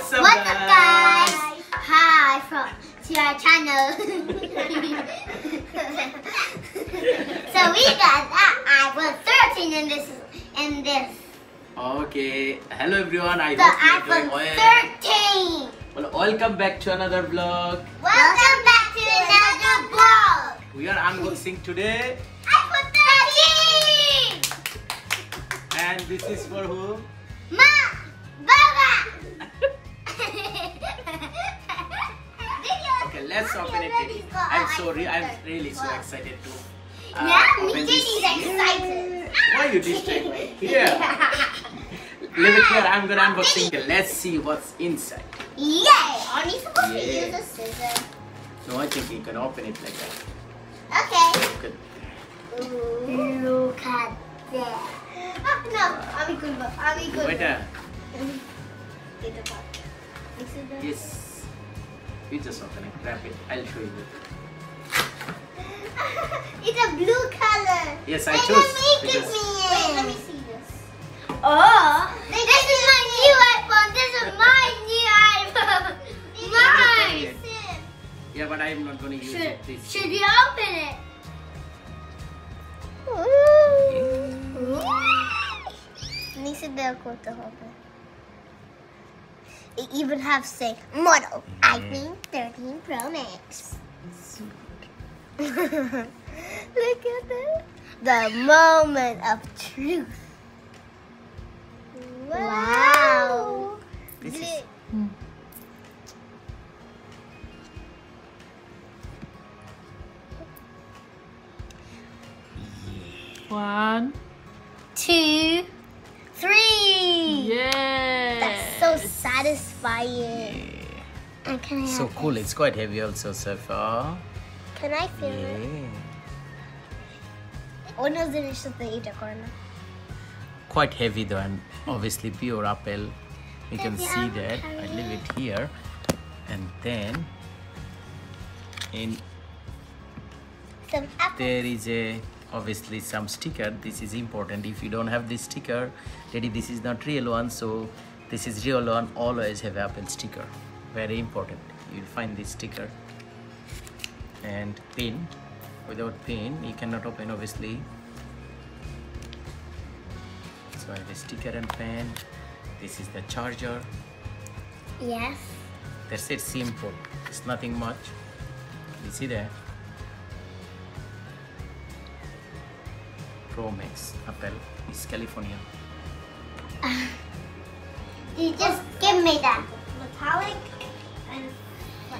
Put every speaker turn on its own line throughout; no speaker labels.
What's up, guys?
Hi to our channel. So we got that iPhone 13 in this.
Okay. Hello everyone. I
The
hope you're
iPhone
doing well.
13.
Well, welcome back to another vlog.
Welcome back to another vlog.
We are unboxing today,
iPhone 13.
and this is for who? Okay, let's open it. I'm sorry. I'm really so excited to.
Me too. He's excited.
Why you distract me? Here. Leave it here. I'm gonna unboxing it. Let's see what's inside.
Yay! Are you supposed to use a scissor?
No, I think you can open it like that.
Okay.
Good.
Look at that. No, I'm good.
Wait.
Get the
Yes. You just open it. Grab it. I'll show you.
It's a blue color.
Yes, I
Wait,
chose.
Wait, let me see this. Oh, this is my new iPhone. This is my new iPhone. Mine.
Yeah, but I'm not going to use it. This.
Should you open it? Nisa Bell quote the whole thing. It even have say model iPhone 13 Pro Max. Look at that. The moment of truth. Wow.
This is.
One.
2, 3.
Yeah.
That's so satisfying. And can I have
So cool. It's quite heavy also so far.
Can I feel it?
Yeah.
Oh no, then it's just the eater corner.
Quite heavy though, and obviously pure apple. You can
Daddy,
see
I will
that.
carry
I leave it here, and then
Some apple.
there is a obviously some sticker. This is important. If you don't have this sticker, Daddy, this is not real one. So this is real one. Always have apple sticker. Very important. You'll find this sticker and pin. Without pin, you cannot open obviously. So I have a sticker and pen. This is the charger.
Yes.
That's it. Simple. It's nothing much. You see that? Pro Max Apple is California.
You just give me that. Metallic and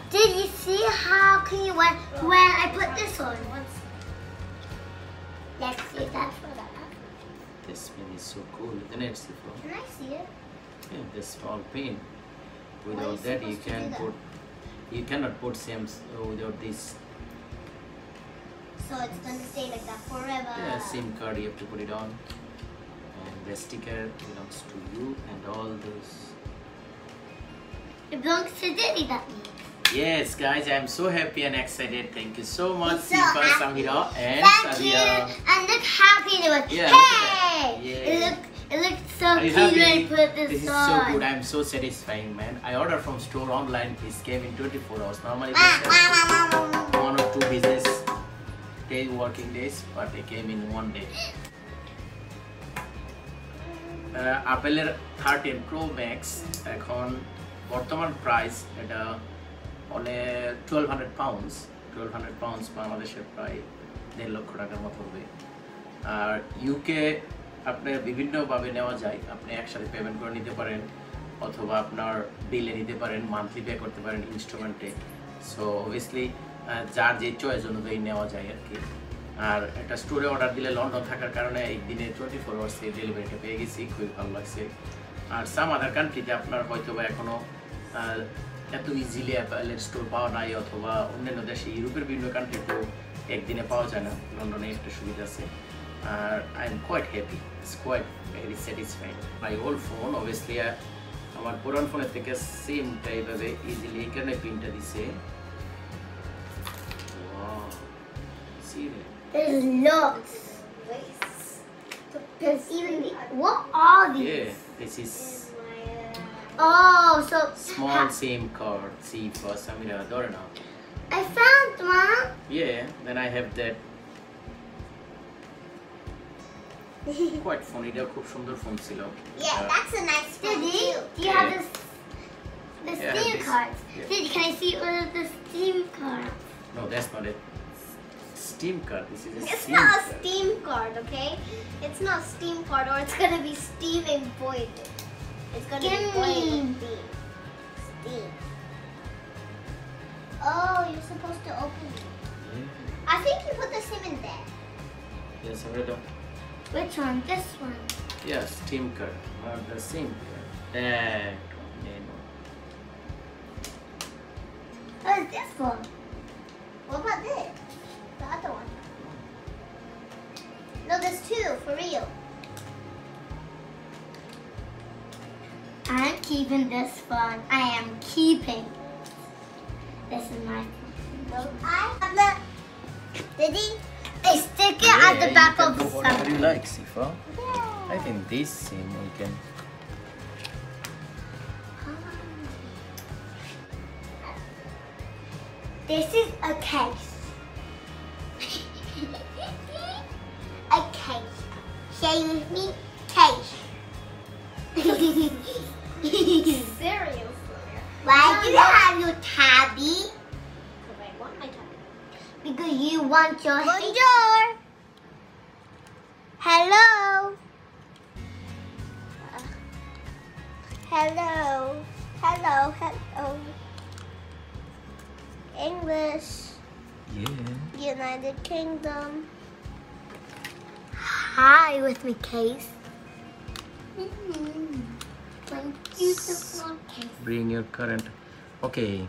did you see how clean when I put this on? Let's see that for that.
This pen is so cool. Isn't it?
Can I see it?
Yeah, this small pen.
Why are
Without
you
that, you
supposed to do
can
that?
put. You cannot put same without this.
So it's gonna stay like that forever.
Yeah, SIM card. You have to put it on. And the sticker belongs to you and all those.
It belongs to Daddy, that means.
Yes, guys, I'm so happy and excited. Thank you so much,
So
Sifa,
happy.
Samira, and
Thank you.
Sadia.
And look how clean it was.
Yeah, look at
Hey!
that. Yeah.
It looked so
Are you
clean when I
happy?
put this
This is
on.
so good. I'm so satisfying, man. I ordered from store online. This came in 24 hours. Normally, this has 1 or 2 business day working days, but they came in 1 day. Apple 13 Pro Max এখন বর্তমান price এটা অনেক 1200 pounds 1200 pounds বাংলাদেশের প্রায় 1.5 লক্ষ টাকার মতো হবে। আর ইউকে আপনি বিভিন্নভাবে নেওয়া যায়। আপনি একসাথে পেমেন্ট করে নিতে পারেন অথবা আপনার বিলে নিতে পারেন, মান্থলি পে করতে পারেন ইনস্টলমেন্টে। সো অবভিয়াসলি যার যে চয়েস অনুযায়ী নেওয়া যায় আর কি। আর একটা স্টোরে অর্ডার দিলে লন্ডন থাকার কারণে একদিনে 24 আওয়ার্সে ডেলিভারিটা পেয়ে গেছি, খুবই ভালো লাগছে। আর সাম আদার কান্ট্রিতে আপনার হয়তো বা এখনো এত ইজিলি অ্যাপেলের স্টোর পাওয়া নাই, অথবা অন্যান্য দেশে ইউরোপের বিভিন্ন কান্ট্রিতেও একদিনে পাওয়া যায় না। লন্ডনে একটা সুবিধা আছে। আর I am quite happy, it's quite very satisfied. My old phone obviously আমার পুরান ফোনের থেকে সেমটা এইভাবে ইজিলি এই কারণে পিনটা দিছে। See that?
There's lots. There's even what are these?
Yeah, this is
Oh, so
Small SIM card. See, first I'm gonna door now.
I found one.
Yeah, then I have that. Quite funny. They're খুব সুন্দর phone ছিল.
Yeah, that's a nice phone too. Do you
Yeah.
have this? The
Yeah, I have
Steam
this.
cards.
Yeah.
Did can I see one of the Steam cards?
No, that's not it. Steam card. This is a
It's
SIM
not a
card.
Steam card, okay? It's not Steam card, or it's gonna be Steam embroidered. It's gonna be embroidered with Steam. Oh, you're supposed to open it.
Yeah.
I think you put the SIM in there.
Yes, I read.
Which one? This one.
Yeah, Steam card, not the SIM card. That one. Yeah, no.
What is this one? What about this? The other one. No, there's two, for real. I'm keeping this one. I am keeping. This is my phone. No, I have the... Did he? They stick it at the back of
whatever you
something.
like, Sifa.
Yeah.
I think this SIM we can.
This is a case. A case. Say with me, case. Serious. Why do you have your tabby? Because I want my tabby. Because you want your Bonjour. Hello. Hello. Hello. Hello. English.
Yeah.
United Kingdom. Hi with me, Case. Thank you, the phone case.
Bring your current. Okay.